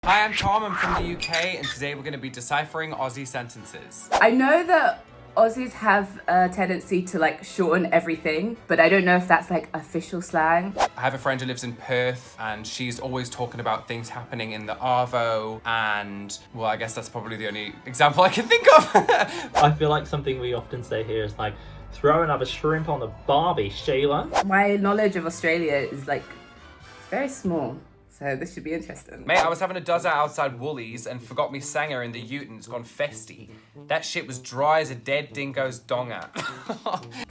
Hi, I'm Tom, I'm from the UK, and today we're going to be deciphering Aussie sentences. I know that Aussies have a tendency to like shorten everything, but I don't know if that's like official slang. I have a friend who lives in Perth, and she's always talking about things happening in the Arvo, and, well, I guess that's probably the only example I can think of. I feel like something we often say here is like, throw another shrimp on the barbie, Sheila. My knowledge of Australia is like very small, so this should be interesting. Mate, I was having a dozer outside Woolies and forgot me sanger in the ute and it's gone festy. That shit was dry as a dead dingo's donga.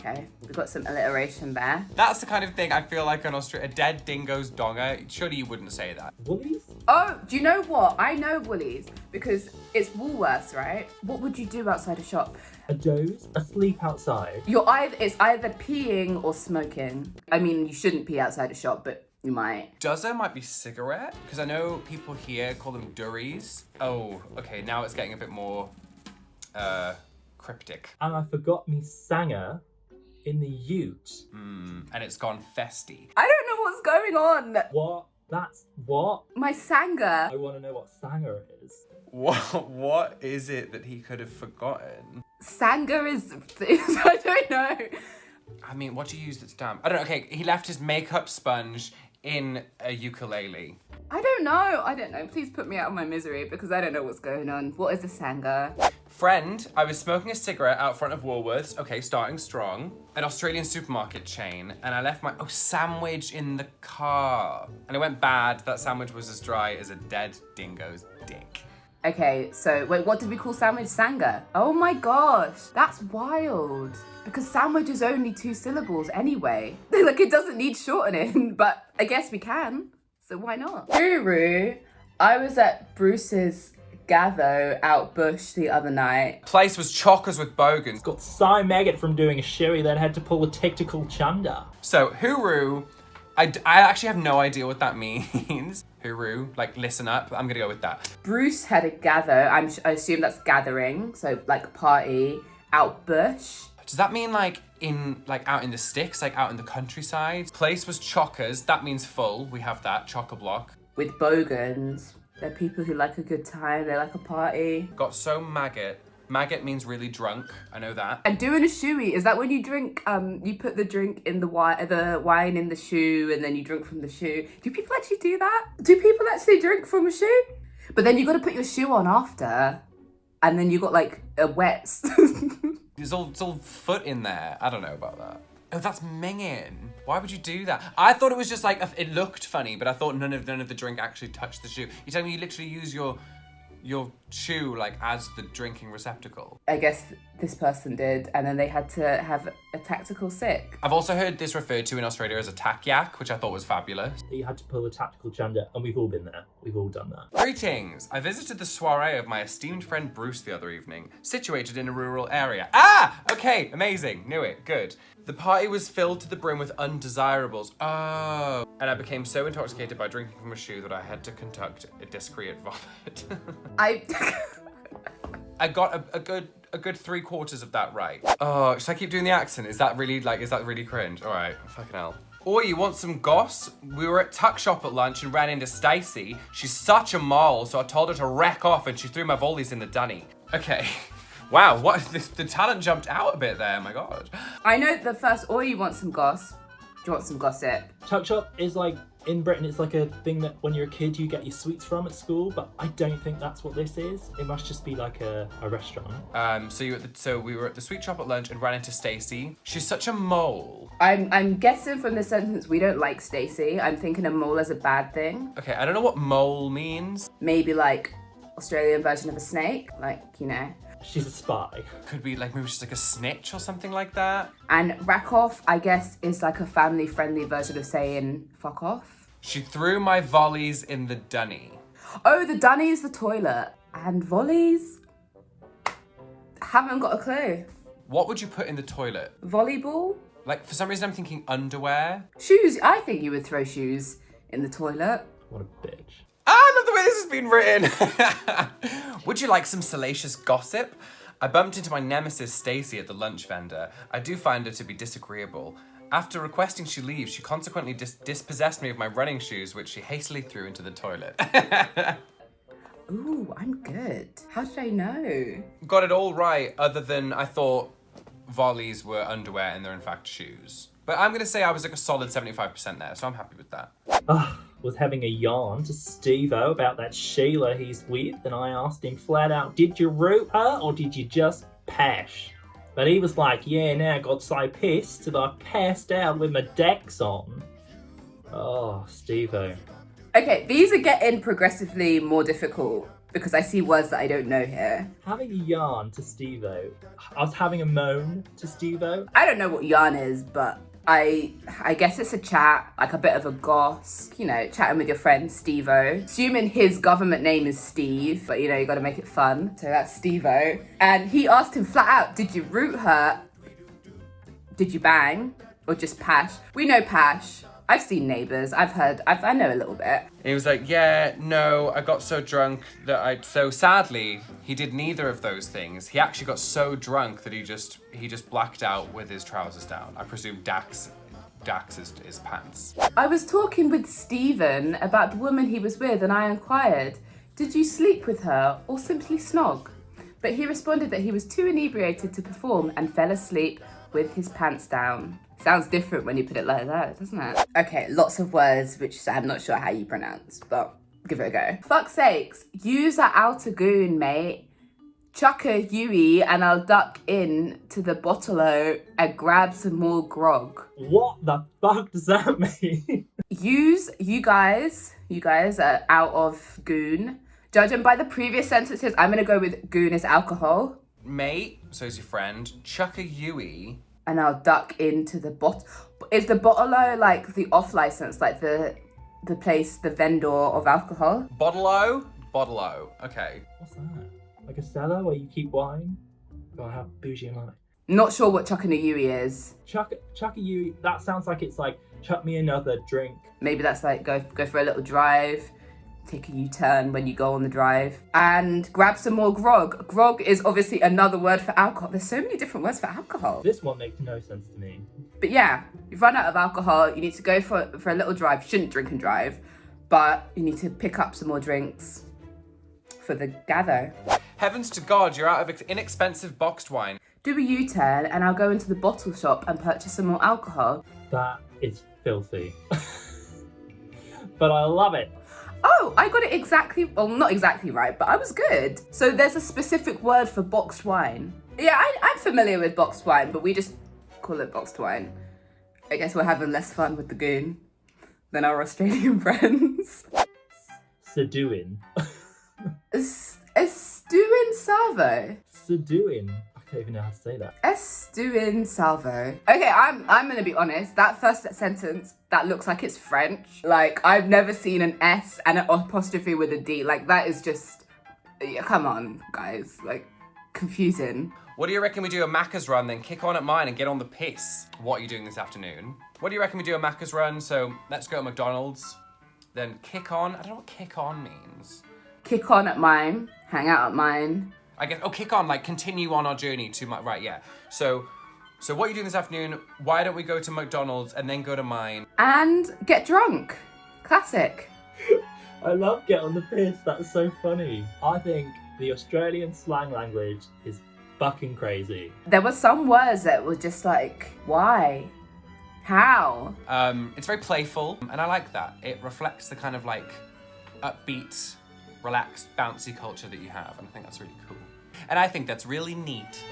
Okay, we've got some alliteration there. That's the kind of thing I feel like a dead dingo's donga. Surely you wouldn't say that. Woolies? Oh, do you know what? I know Woolies because it's Woolworths, right? What would you do outside a shop? A doze? Asleep outside? It's either peeing or smoking. I mean, you shouldn't pee outside a shop, but you might. Dozer might be cigarette, because I know people here call them durries. Oh, okay, now it's getting a bit more, cryptic. And I forgot me sanger in the ute. And it's gone festy. I don't know what's going on. What? That's what? My sanger. I want to know what sanger is. What is it that he could have forgotten? Sanger is, I don't know. I mean, what do you use that's damp? I don't know, okay, he left his makeup sponge in a ukulele. I don't know. Please put me out of my misery because I don't know what's going on. What is a sanger? Friend, I was smoking a cigarette out front of Woolworths, okay, starting strong, an Australian supermarket chain, and I left my sandwich in the car. And it went bad. That sandwich was as dry as a dead dingo's dick. Okay, so wait, what did we call sandwich? Sanger. Oh my gosh, that's wild. Because sandwich is only 2 syllables anyway. Like it doesn't need shortening, but I guess we can. So why not? Guru, I was at Bruce's gather out bush the other night. Place was chockers with bogans. Got so maggot from doing a shoey, then had to pull a tactical chunder. So, hooroo, I actually have no idea what that means. Hooroo, like listen up, I'm gonna go with that. Bruce had a gather, I assume that's gathering, so like party, out bush. Does that mean like out in the sticks, like out in the countryside? Place was chockers, that means full, we have that, chock-a-block. With bogans. They're people who like a good time, they like a party. Got so maggot. Maggot means really drunk, I know that. And doing a shoey, is that when you drink, you put the drink in the wine in the shoe and then you drink from the shoe? Do people actually do that? Do people actually drink from a shoe? But then you got to put your shoe on after and then you got like a wet. There's all foot in there. I don't know about that. Oh, that's minging. Why would you do that? I thought it was just like, it looked funny, but I thought none of the drink actually touched the shoe. You're telling me you literally use your shoe like as the drinking receptacle? I guess this person did, and then they had to have a tactical sick. I've also heard this referred to in Australia as a tack yak, which I thought was fabulous. You had to pull a tactical chunder, and we've all been there. We've all done that. Greetings! I visited the soiree of my esteemed friend Bruce the other evening, situated in a rural area. Ah! Okay, amazing. Knew it. Good. The party was filled to the brim with undesirables. Oh. And I became so intoxicated by drinking from a shoe that I had to conduct a discreet vomit. I got a good 3/4 of that right. Oh, should I keep doing the accent? Is that really cringe? All right, fucking hell. Or you want some goss? We were at Tuck Shop at lunch and ran into Stacey. She's such a mole, so I told her to wreck off and she threw my volleys in the dunny. Okay. Wow, what? The talent jumped out a bit there, my God. I know the first, or you want some goss. Do you want some gossip? Tuck shop is like, in Britain, it's like a thing that when you're a kid, you get your sweets from at school, but I don't think that's what this is. It must just be like a restaurant. So we were at the sweet shop at lunch and ran into Stacey. She's such a mole. I'm guessing from the sentence we don't like Stacey. I'm thinking a mole as a bad thing. Okay, I don't know what mole means. Maybe like Australian version of a snake, like, you know. She's a spy. Could be like maybe she's like a snitch or something like that. And rack off, I guess, is like a family-friendly version of saying fuck off. She threw my volleys in the dunny. Oh, the dunny is the toilet. And volleys? Haven't got a clue. What would you put in the toilet? Volleyball? Like, for some reason I'm thinking underwear. Shoes. I think you would throw shoes in the toilet. What a bitch. I love the way this has been written. Would you like some salacious gossip? I bumped into my nemesis Stacey at the lunch vendor. I do find her to be disagreeable. After requesting she leave, she consequently dispossessed me of my running shoes, which she hastily threw into the toilet. How did I know? Got it all right, other than I thought volleys were underwear and they're in fact shoes. But I'm gonna say I was like a solid 75% there, so I'm happy with that. Was having a yarn to Steve-O about that Sheila he's with, and I asked him flat out, did you root her or did you just pash? But he was like, yeah, now I got so pissed that I passed out with my decks on. Oh, Steve-O. Okay, these are getting progressively more difficult because I see words that I don't know here. Having a yarn to Steve-O. I was having a moan to Steve-O. I don't know what yarn is, but I guess it's a chat, like a bit of a goss, you know, chatting with your friend Steve-O. Assuming his government name is Steve, but you know, you gotta make it fun. So that's Steve-O. And he asked him flat out, did you root her? Did you bang? Or just pash? We know pash. I've seen Neighbours. I know a little bit. He was like, yeah, no, I got so drunk that so sadly, he did neither of those things. He actually got so drunk that he just blacked out with his trousers down. I presume Dax is pants. I was talking with Stephen about the woman he was with and I inquired, did you sleep with her or simply snog? But he responded that he was too inebriated to perform and fell asleep with his pants down. Sounds different when you put it like that, doesn't it? Okay, lots of words which I'm not sure how you pronounce, but give it a go. Fuck's sakes, use a outer goon, mate. Chuck a Huey and I'll duck in to the bottle-o and grab some more grog. What the fuck does that mean? You guys are out of goon. Judging by the previous sentences, I'm gonna go with goon is alcohol. Mate, so is your friend, chuck a Yui. And I'll duck into the bottle. Is the bottle-o like the off-license, like the place, the vendor of alcohol? Bottle-o? Bottle-o, okay. What's that? Like a cellar where you keep wine? God, how bougie am I? Not sure what chucking a Yui is. Chuck a you. That sounds like it's like chuck me another drink. Maybe that's like go for a little drive, take a U-turn when you go on the drive, and grab some more grog. Grog is obviously another word for alcohol. There's so many different words for alcohol. This one makes no sense to me. But yeah, you've run out of alcohol. You need to go for a little drive. You shouldn't drink and drive, but you need to pick up some more drinks for the gather. Heavens to God, you're out of inexpensive boxed wine. Do a U-turn and I'll go into the bottle shop and purchase some more alcohol. That is filthy. But I love it. Oh, I got it exactly, well, not exactly right, but I was good. So there's a specific word for boxed wine. Yeah, I'm familiar with boxed wine, but we just call it boxed wine. I guess we're having less fun with the goon than our Australian friends. Seduin. Estuin salvo. Seduin. I don't even know how to say that. Estuin salvo. Okay, I'm gonna be honest. That first sentence, that looks like it's French. Like, I've never seen an S and an apostrophe with a D. Like, that is just, yeah, come on, guys. Like, confusing. What do you reckon we do a Macca's run, then kick on at mine and get on the piss? What are you doing this afternoon? What do you reckon we do a Macca's run? So let's go to McDonald's, then kick on. I don't know what kick on means. Kick on at mine, hang out at mine. I guess, kick on, like continue on our journey to my, right, yeah. So what are you doing this afternoon? Why don't we go to McDonald's and then go to mine? And get drunk. Classic. I love get on the piss. That's so funny. I think the Australian slang language is fucking crazy. There were some words that were just like, why? How? It's very playful, and I like that. It reflects the kind of like upbeat, relaxed, bouncy culture that you have, and I think that's really cool. And I think that's really neat.